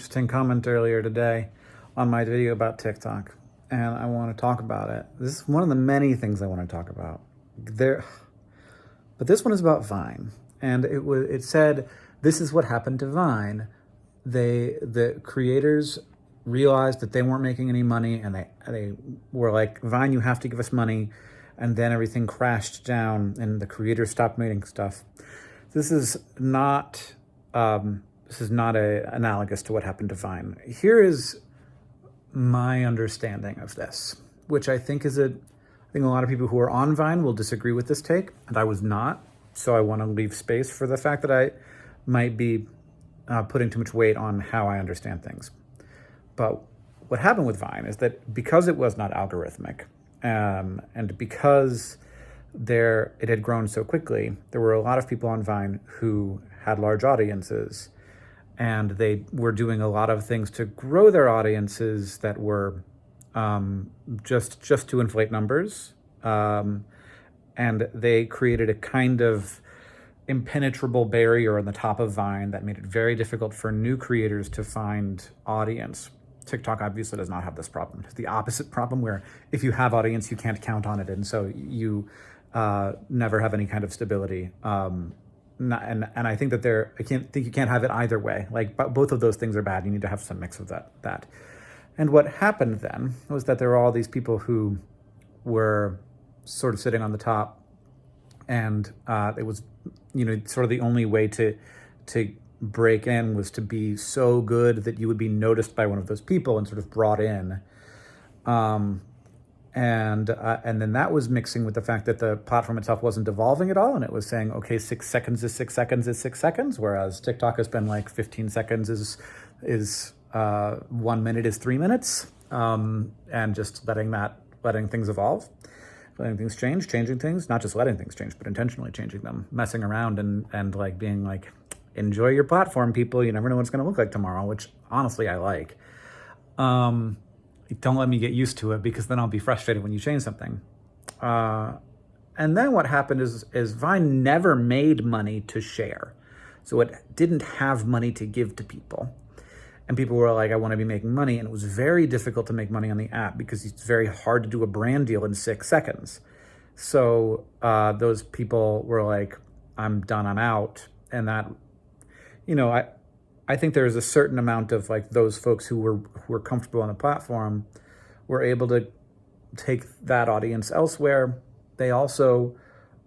Interesting comment earlier today on my video about TikTok, and I want to talk about it. This is one of the many things I want to talk about. But this one is about Vine, and it said this is what happened to Vine. The creators realized that they weren't making any money, and they were like, Vine, you have to give us money, and then everything crashed down, and the creators stopped making stuff. This is not. This is not analogous to what happened to Vine. Here is my understanding of this, which I think I think a lot of people who are on Vine will disagree with this take, and I was not. So I want to leave space for the fact that I might be putting too much weight on how I understand things. But what happened with Vine is that because it was not algorithmic, and because it had grown so quickly, there were a lot of people on Vine who had large audiences, and they were doing a lot of things to grow their audiences that were just to inflate numbers. And they created a kind of impenetrable barrier on the top of Vine that made it very difficult for new creators to find audience. TikTok obviously does not have this problem. It's the opposite problem, where if you have audience, you can't count on it, and so you never have any kind of stability. And I think that you can't have it either way. Like, both of those things are bad. You need to have some mix of that. And what happened then was that there were all these people who were sort of sitting on the top, and it was, sort of the only way to break in was to be so good that you would be noticed by one of those people and sort of brought in. And then that was mixing with the fact that the platform itself wasn't evolving at all, and it was saying, okay, 6 seconds is 6 seconds is 6 seconds, whereas TikTok has been like 15 seconds is 1 minute is 3 minutes, and just letting things evolve, letting things change, changing things, not just letting things change, but intentionally changing them, messing around and like being like, enjoy your platform, people. You never know what it's going to look like tomorrow, which honestly I like. Don't let me get used to it, because then I'll be frustrated when you change something. And then what happened is Vine never made money to share. So it didn't have money to give to people. And people were like, I want to be making money. And it was very difficult to make money on the app because it's very hard to do a brand deal in 6 seconds. So those people were like, I'm done, I'm out. And that, I think there's a certain amount of like those folks who were comfortable on the platform were able to take that audience elsewhere. They also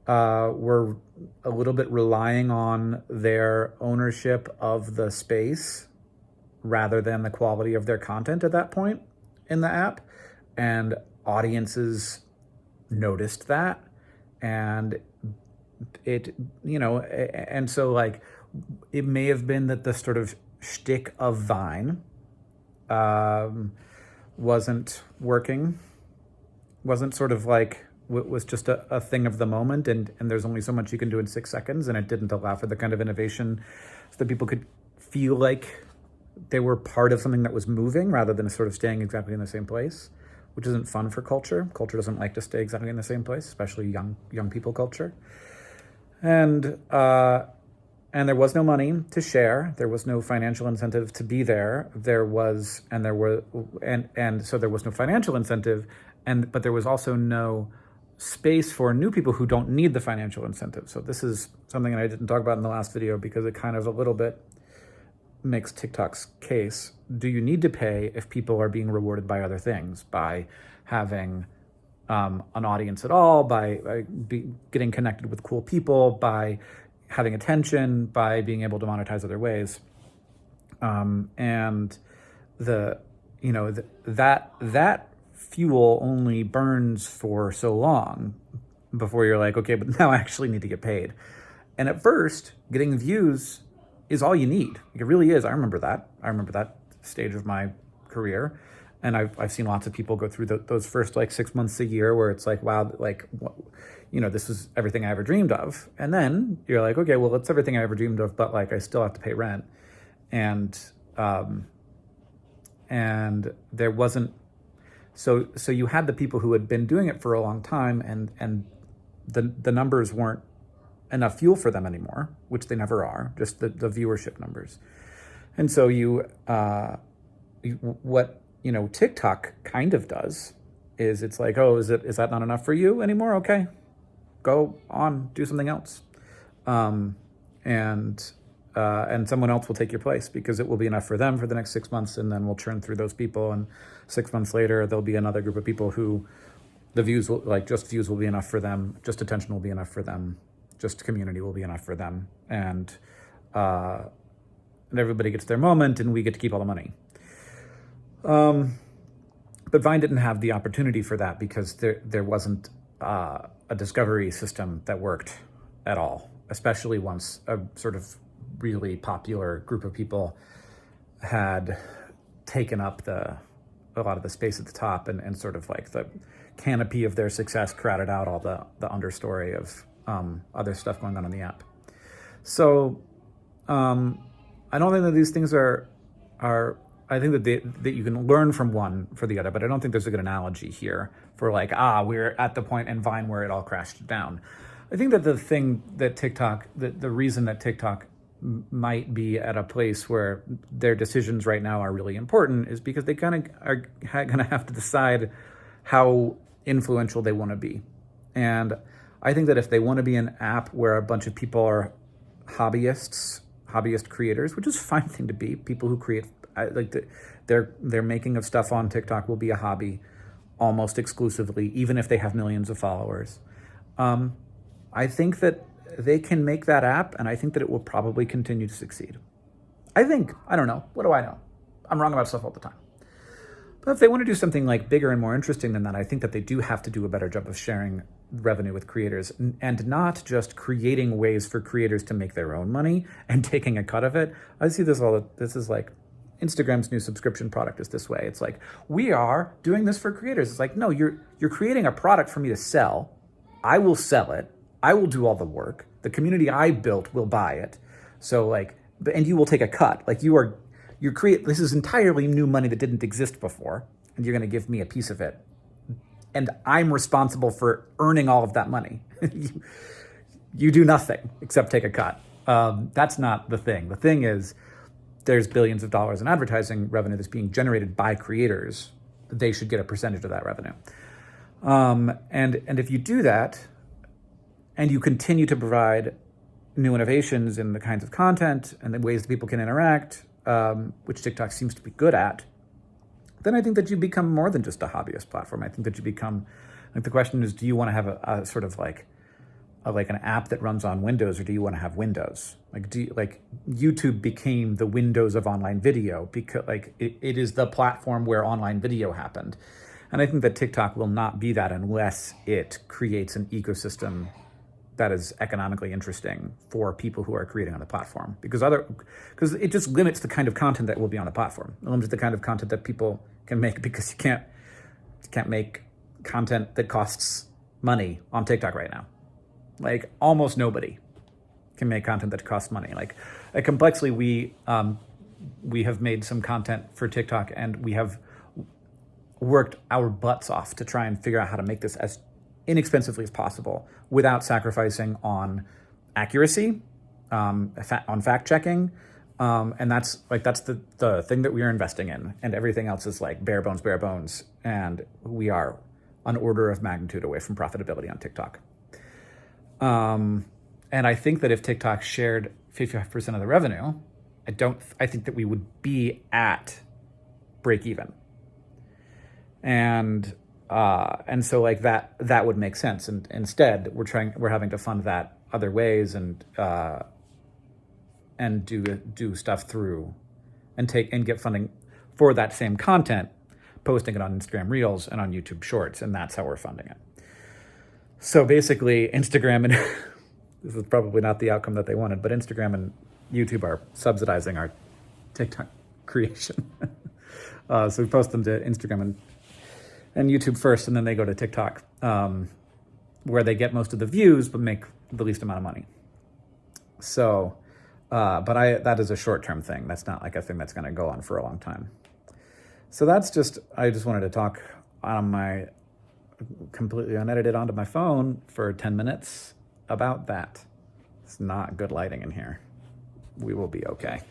were a little bit relying on their ownership of the space rather than the quality of their content at that point in the app. And audiences noticed that. And and so like, it may have been that the sort of shtick of Vine wasn't working, wasn't sort of like, was just a thing of the moment, and there's only so much you can do in 6 seconds, and it didn't allow for the kind of innovation so that people could feel like they were part of something that was moving rather than sort of staying exactly in the same place, which isn't fun for culture. Culture doesn't like to stay exactly in the same place, especially young people culture. And there was no money to share. There was no financial incentive to be there. So there was no financial incentive, but there was also no space for new people who don't need the financial incentive. So this is something that I didn't talk about in the last video because it kind of a little bit makes TikTok's case. Do you need to pay if people are being rewarded by other things, by having an audience at all, by getting connected with cool people, by having attention, by being able to monetize other ways? And that fuel only burns for so long before you're like, okay, but now I actually need to get paid. And at first, getting views is all you need. It really is. I remember that stage of my career. And I've seen lots of people go through those first like 6 months a year where it's like, wow, like, this is everything I ever dreamed of. And then you're like, okay, well, it's everything I ever dreamed of, but like I still have to pay rent. And there wasn't, so you had the people who had been doing it for a long time, and the numbers weren't enough fuel for them anymore, which they never are, just the viewership numbers. And so what TikTok kind of does is it's like, oh, is that not enough for you anymore? Okay, go on, do something else, um, and and someone else will take your place because it will be enough for them for the next 6 months, and then we'll churn through those people, and 6 months later there'll be another group of people who the views will just views will be enough for them, just attention will be enough for them, just community will be enough for them, and everybody gets their moment, and we get to keep all the money. But Vine didn't have the opportunity for that because there wasn't a discovery system that worked at all, especially once a sort of really popular group of people had taken up a lot of the space at the top, and sort of like the canopy of their success crowded out all the understory of other stuff going on in the app. So I don't think that these things are I think that you can learn from one for the other, but I don't think there's a good analogy here for like, we're at the point in Vine where it all crashed down. I think that the thing that the reason that TikTok might be at a place where their decisions right now are really important is because they kind of are going to have to decide how influential they want to be. And I think that if they want to be an app where a bunch of people are hobbyist creators, which is a fine thing to be, people who create their making of stuff on TikTok will be a hobby almost exclusively, even if they have millions of followers. I think that they can make that app, and I think that it will probably continue to succeed. I don't know. What do I know? I'm wrong about stuff all the time. But if they want to do something like bigger and more interesting than that, I think that they do have to do a better job of sharing revenue with creators, and not just creating ways for creators to make their own money and taking a cut of it. I see this this is like Instagram's new subscription product is this way. It's like, we are doing this for creators. It's like, no, you're creating a product for me to sell. I will sell it. I will do all the work. The community I built will buy it. So like, and you will take a cut. Like this is entirely new money that didn't exist before, and you're going to give me a piece of it. And I'm responsible for earning all of that money. You do nothing except take a cut. That's not the thing. The thing is, there's billions of dollars in advertising revenue that's being generated by creators. They should get a percentage of that revenue. And if you do that, and you continue to provide new innovations in the kinds of content and the ways that people can interact, which TikTok seems to be good at, then I think that you become more than just a hobbyist platform. I think that you become, like, the question is, do you want to have a sort of like an app that runs on Windows, or do you want to have Windows? Like YouTube became the Windows of online video because it is the platform where online video happened. And I think that TikTok will not be that unless it creates an ecosystem that is economically interesting for people who are creating on the platform, because it just limits the kind of content that will be on the platform. It limits the kind of content that people can make, because you can't make content that costs money on TikTok right now. Like, almost nobody can make content that costs money. Like at Complexly, we have made some content for TikTok, and we have worked our butts off to try and figure out how to make this as inexpensively as possible without sacrificing on accuracy, on fact checking, and that's the thing that we are investing in, and everything else is like bare bones, and we are an order of magnitude away from profitability on TikTok. And I think that if TikTok shared 55% of the revenue, I think that we would be at break even. And so like that would make sense. And instead we're having to fund that other ways, and do stuff through and get funding for that same content, posting it on Instagram Reels and on YouTube Shorts, and that's how we're funding it. So basically Instagram and this is probably not the outcome that they wanted, but Instagram and YouTube are subsidizing our TikTok creation. So we post them to Instagram and YouTube first, and then they go to TikTok, where they get most of the views but make the least amount of money. So, but that is a short-term thing. That's not like a thing that's going to go on for a long time. So I just wanted to talk on my completely unedited onto my phone for 10 minutes about that. It's not good lighting in here. We will be okay.